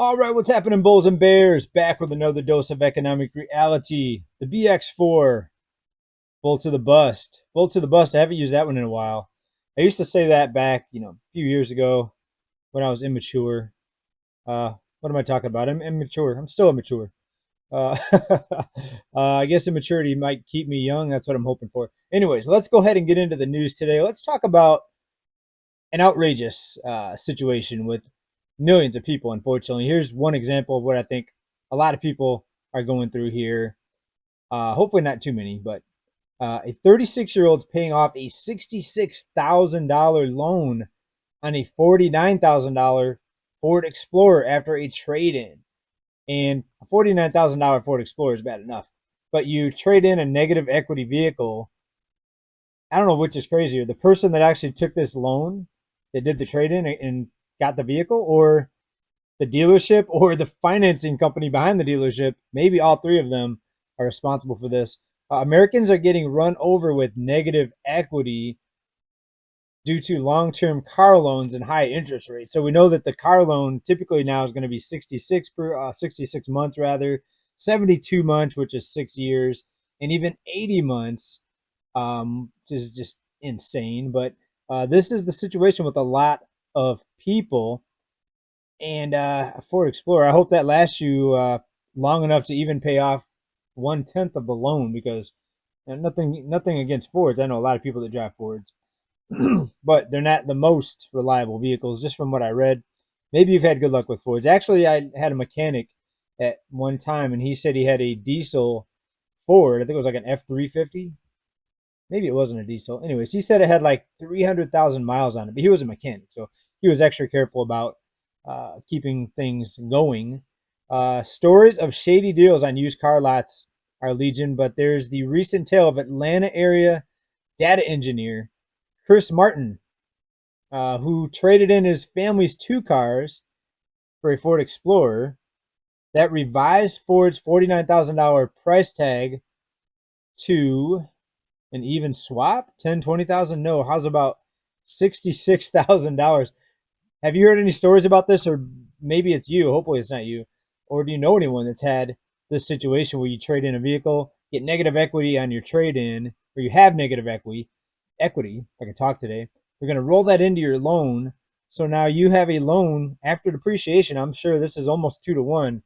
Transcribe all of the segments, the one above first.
All right, what's happening, bulls and bears? Back with another dose of economic reality. The BX4, bull to the bust. Bull to the bust. I haven't used that one in a while. I used to say that back, a few years ago when I was immature. What am I talking about? I'm immature. I'm still immature. Uh, I guess immaturity might keep me young. That's what I'm hoping for. Anyways, let's go ahead and get into the news today. Let's talk about an outrageous situation with millions of people, unfortunately. Here's one example of what I think a lot of people are going through here. Hopefully, not too many, but a 36-year-old's paying off a $66,000 loan on a $49,000 Ford Explorer after a trade in. And a $49,000 Ford Explorer is bad enough. But you trade in a negative equity vehicle. I don't know which is crazier, the person that actually took this loan, that did the trade in and got the vehicle, or the dealership, or the financing company behind the dealership. Maybe all three of them are responsible for this. Americans are getting run over with negative equity due to long-term car loans and high interest rates. So we know that the car loan typically now is going to be 66 months rather, 72 months, which is 6 years, and even 80 months, which is just insane. But this is the situation with a lot of people. And a Ford Explorer, I hope that lasts you long enough to even pay off 1/10 of the loan, because nothing against Fords. I know a lot of people that drive Fords, but they're not the most reliable vehicles, just from what I read. Maybe you've had good luck with Fords. Actually, I had a mechanic at one time, and he said he had a diesel Ford. I think it was like an F-350. Maybe it wasn't a diesel. Anyways, he said it had like 300,000 miles on it, but he was a mechanic, so he was extra careful about keeping things going. Stories of shady deals on used car lots are legion, but there's the recent tale of Atlanta area data engineer Chris Martin, who traded in his family's two cars for a Ford Explorer. That revised Ford's $49,000 price tag to an even swap. 10, 20,000? No. How's about $66,000? Have you heard any stories about this? Or maybe it's you. Hopefully it's not you. Or do you know anyone that's had this situation where you trade in a vehicle, get negative equity on your trade in, or you have negative equity, if I can talk today. You're going to roll that into your loan. So now you have a loan after depreciation. I'm sure this is almost 2 to 1,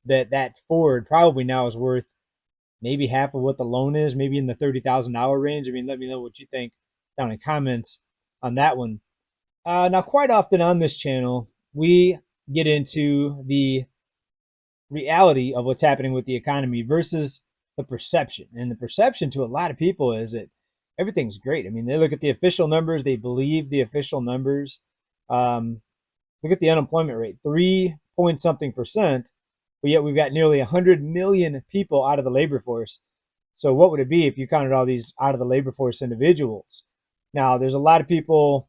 that Ford probably now is worth maybe half of what the loan is, maybe in the $30,000 range. I mean, let me know what you think down in comments on that one. Now, quite often on this channel, we get into the reality of what's happening with the economy versus the perception. And the perception to a lot of people is that everything's great. I mean, they look at the official numbers, they believe the official numbers. Look at the unemployment rate, 3 point something percent, but yet we've got nearly 100 million people out of the labor force. So what would it be if you counted all these out of the labor force individuals? Now, there's a lot of people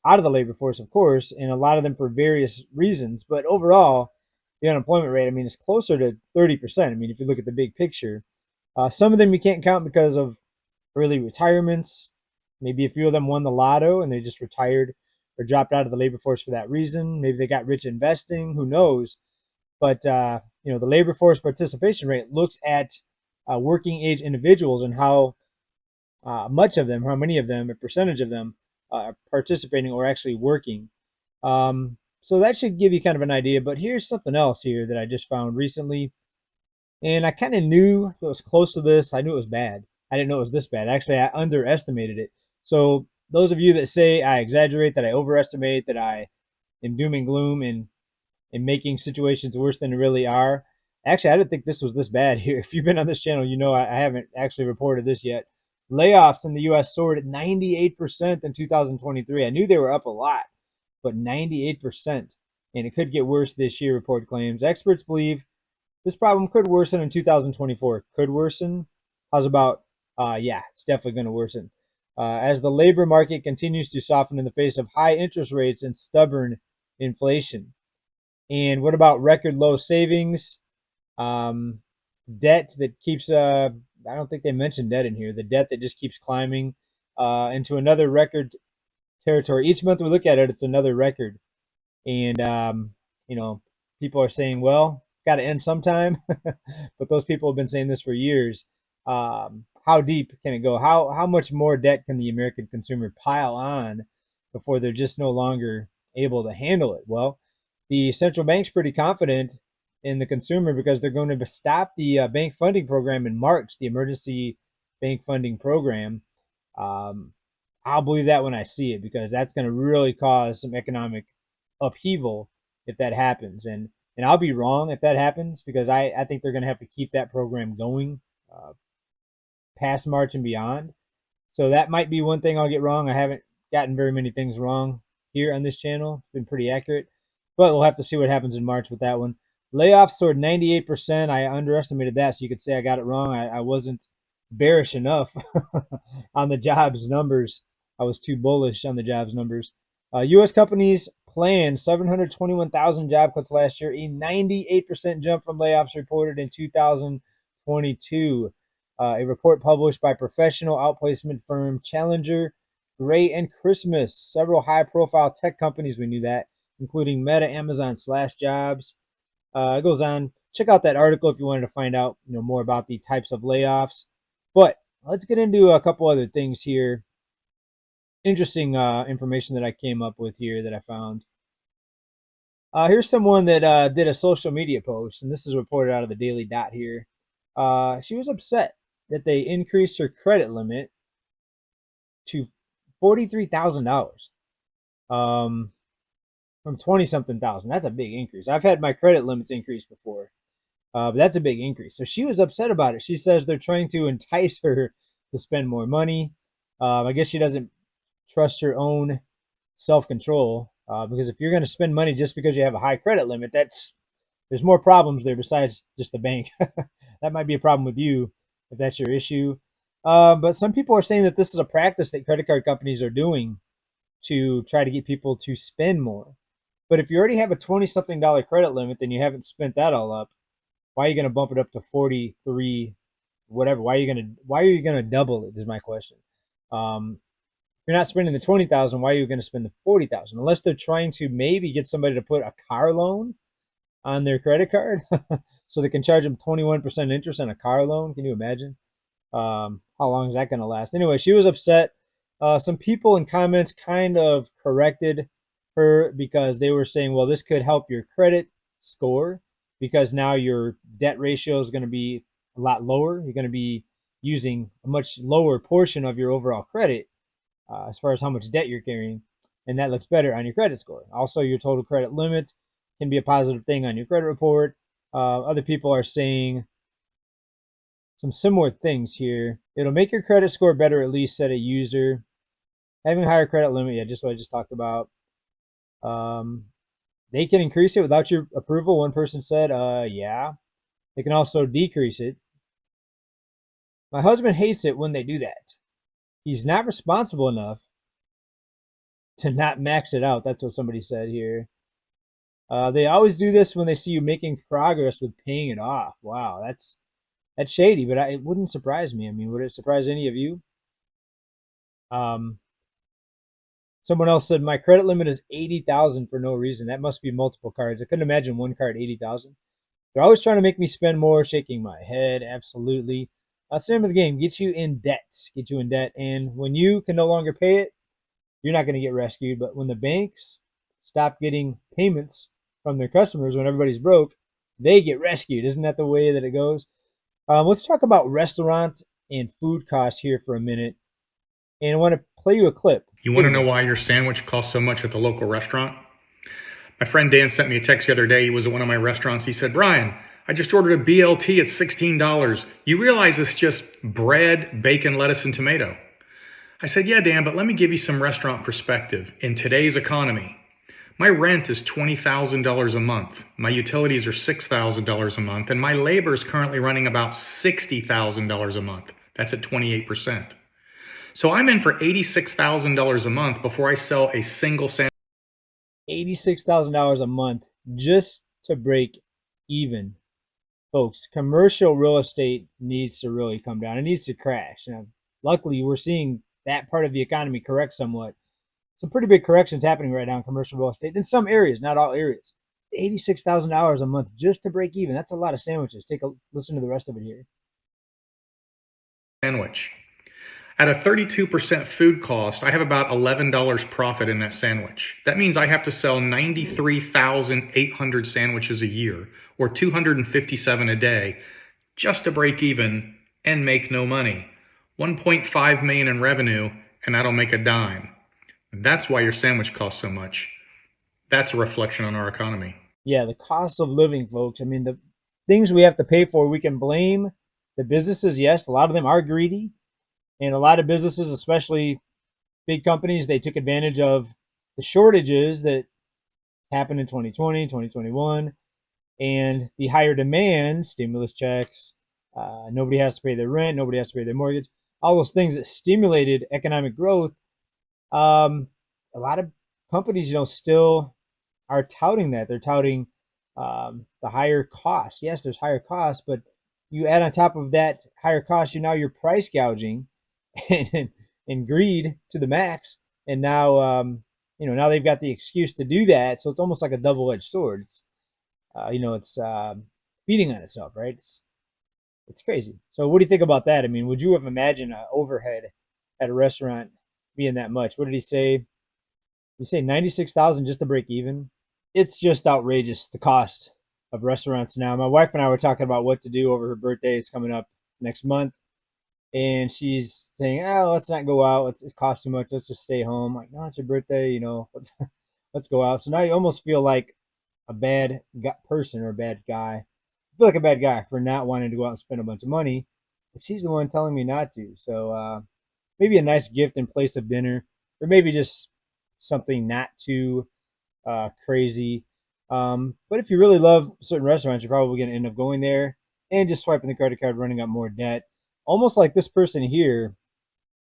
out of the labor force, of course, and a lot of them for various reasons. But overall, the unemployment rate, I mean, is closer to 30%. I mean, if you look at the big picture, some of them you can't count because of early retirements. Maybe a few of them won the lotto and they just retired or dropped out of the labor force for that reason. Maybe they got rich investing. Who knows? But the labor force participation rate looks at working age individuals and how much of them, how many of them, a percentage of them are participating or actually working. So that should give you kind of an idea. But here's something else here that I just found recently. And I kind of knew it was close to this. I knew it was bad. I didn't know it was this bad. Actually, I underestimated it. So those of you that say I exaggerate, that I overestimate, that I am doom and gloom and making situations worse than they really are. Actually, I didn't think this was this bad here. If you've been on this channel, you know I haven't actually reported this yet. Layoffs in the U.S. soared at 98% in 2023. I knew they were up a lot, but 98%. And it could get worse this year, report claims. Experts believe this problem could worsen in 2024. Could worsen? How's about, yeah, it's definitely going to worsen. As the labor market continues to soften in the face of high interest rates and stubborn inflation. And what about record low savings? Debt that keeps, I don't think they mentioned debt in here. The debt that just keeps climbing into another record territory. Each month we look at it, it's another record. And, people are saying, well, it's got to end sometime. But those people have been saying this for years. How deep can it go? How much more debt can the American consumer pile on before they're just no longer able to handle it? Well, the central bank's pretty confident in the consumer because they're going to stop the bank funding program in March, the emergency bank funding program. Um, I'll believe that when I see it because that's going to really cause some economic upheaval if that happens. And I'll be wrong if that happens because I think they're going to have to keep that program going uh, past March and beyond. So that might be one thing I'll get wrong. I haven't gotten very many things wrong here on this channel. It's been pretty accurate, but we'll have to see what happens in March with that one. Layoffs soared 98%. I underestimated that, so you could say I got it wrong. I wasn't bearish enough on the jobs numbers. I was too bullish on the jobs numbers. U.S. companies planned 721,000 job cuts last year, a 98% jump from layoffs reported in 2022. A report published by professional outplacement firm Challenger, Gray, and Christmas. Several high-profile tech companies, we knew that, including Meta, Amazon, Slash Jobs. It goes on. Check out that article if you wanted to find out more about the types of layoffs. But let's get into a couple other things here. Interesting information that I came up with here that I found. Here's someone that did a social media post, and this is reported out of the Daily Dot here. She was upset that they increased her credit limit to $43,000 from 20 something thousand. That's a big increase. I've had my credit limits increased before, but that's a big increase. So she was upset about it. She says they're trying to entice her to spend more money. I guess she doesn't trust her own self-control because if you're going to spend money just because you have a high credit limit, there's more problems there besides just the bank. That might be a problem with you if that's your issue. But some people are saying that this is a practice that credit card companies are doing to try to get people to spend more. But if you already have a 20 something dollar credit limit, then you haven't spent that all up. Why are you going to bump it up to 43, whatever? Why are you going to double it is my question. If you're not spending the 20,000, why are you going to spend the 40,000? Unless they're trying to maybe get somebody to put a car loan on their credit card so they can charge them 21% interest on a car loan. Can you imagine? How long is that going to last? Anyway, she was upset. Some people in comments kind of corrected her because they were saying, well, this could help your credit score because now your debt ratio is going to be a lot lower. You're going to be using a much lower portion of your overall credit as far as how much debt you're carrying, and that looks better on your credit score. Also, your total credit limit can be a positive thing on your credit report. Other people are saying some similar things here. It'll make your credit score better, at least, said a user. Having a higher credit limit, yeah, just what I just talked about. They can increase it without your approval, one person said. Yeah. They can also decrease it. My husband hates it when they do that. He's not responsible enough to not max it out. That's what somebody said here. They always do this when they see you making progress with paying it off. Wow, that's shady, but it wouldn't surprise me. I mean, would it surprise any of you? Someone else said my credit limit is 80,000 for no reason. That must be multiple cards. I couldn't imagine one card 80,000. They're always trying to make me spend more. Shaking my head. Absolutely. Same of the game. Get you in debt. Get you in debt, and when you can no longer pay it, you're not going to get rescued. But when the banks stop getting payments from their customers when everybody's broke, they get rescued. Isn't that the way that it goes? Let's talk about restaurant and food costs here for a minute. And I want to play you a clip. You want to know why your sandwich costs so much at the local restaurant? My friend Dan sent me a text the other day. He was at one of my restaurants. He said, Brian, I just ordered a BLT at $16. You realize it's just bread, bacon, lettuce, and tomato. I said, yeah, Dan, but let me give you some restaurant perspective. In today's economy, my rent is $20,000 a month. My utilities are $6,000 a month. And my labor is currently running about $60,000 a month. That's at 28%. So I'm in for $86,000 a month before I sell a single sandwich. $86,000 a month just to break even. Folks, commercial real estate needs to really come down. It needs to crash. Now, luckily, we're seeing that part of the economy correct somewhat. Some pretty big corrections happening right now in commercial real estate in some areas, not all areas. $86,000 a month just to break even. That's a lot of sandwiches. Take a listen to the rest of it here. Sandwich. At a 32% food cost, I have about $11 profit in that sandwich. That means I have to sell 93,800 sandwiches a year, or 257 a day, just to break even and make no money. 1.5 million in revenue, and I don't make a dime. That's why your sandwich costs so much. That's a reflection on our economy. Yeah, the cost of living, folks. I mean, the things we have to pay for, we can blame the businesses. Yes, a lot of them are greedy. And a lot of businesses, especially big companies, they took advantage of the shortages that happened in 2020, 2021, and the higher demand, stimulus checks, nobody has to pay their rent, nobody has to pay their mortgage, all those things that stimulated economic growth. A lot of companies, still are touting that. They're touting the higher cost. Yes, there's higher costs, but you add on top of that higher cost, you're price gouging and greed to the max. And now, now they've got the excuse to do that. So it's almost like a double-edged sword. It's feeding on itself, right? It's crazy. So what do you think about that? I mean, would you have imagined an overhead at a restaurant being that much? What did he say? He say 96,000 just to break even. It's just outrageous, the cost of restaurants now. My wife and I were talking about what to do over her birthday. It's coming up next month. And she's saying, "Oh, let's not go out. It costs too much. Let's just stay home." I'm like, no, it's your birthday. Let's go out. So now you almost feel like a bad person or a bad guy. I feel like a bad guy for not wanting to go out and spend a bunch of money. But she's the one telling me not to. So maybe a nice gift in place of dinner, or maybe just something not too crazy. But if you really love certain restaurants, you're probably going to end up going there and just swiping the credit card, running up more debt. Almost like this person here.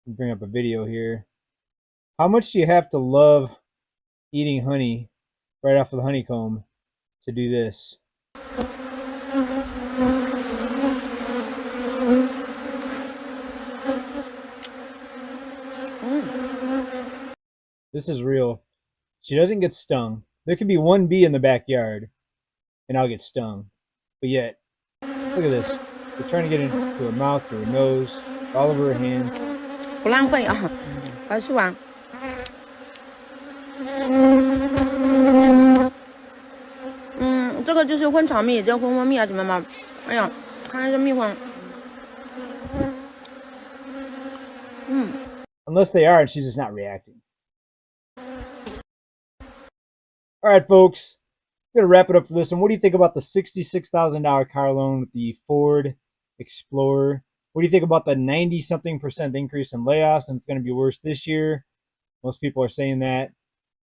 Bring up a video here. How much do you have to love eating honey right off of the honeycomb to do this? This is real. She doesn't get stung. There could be one bee in the backyard and I'll get stung. But yet, look at this. They're trying to get into her mouth, through her nose, all over her hands. 不浪费啊，快吃完。这个就是混炒蜜，这混蜂蜜啊，姐妹们。哎呀，看这蜜蜂。Unless they are, and she's just not reacting. All right, folks. I'm going to wrap it up for this one. What do you think about the $66,000 car loan with the Ford Explorer? What do you think about the 90-something% increase in layoffs? And it's going to be worse this year. Most people are saying that.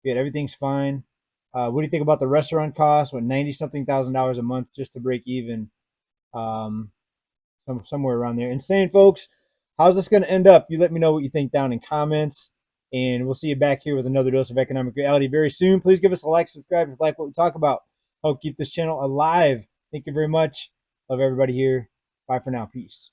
Yet everything's fine. What do you think about the restaurant costs? What, 90-something thousand dollars a month just to break even? Somewhere around there. Insane, folks. How's this going to end up? You let me know what you think down in comments. And we'll see you back here with another dose of economic reality very soon. Please give us a like, subscribe if you like what we talk about. Help keep this channel alive. Thank you very much. Love everybody here. Bye for now. Peace.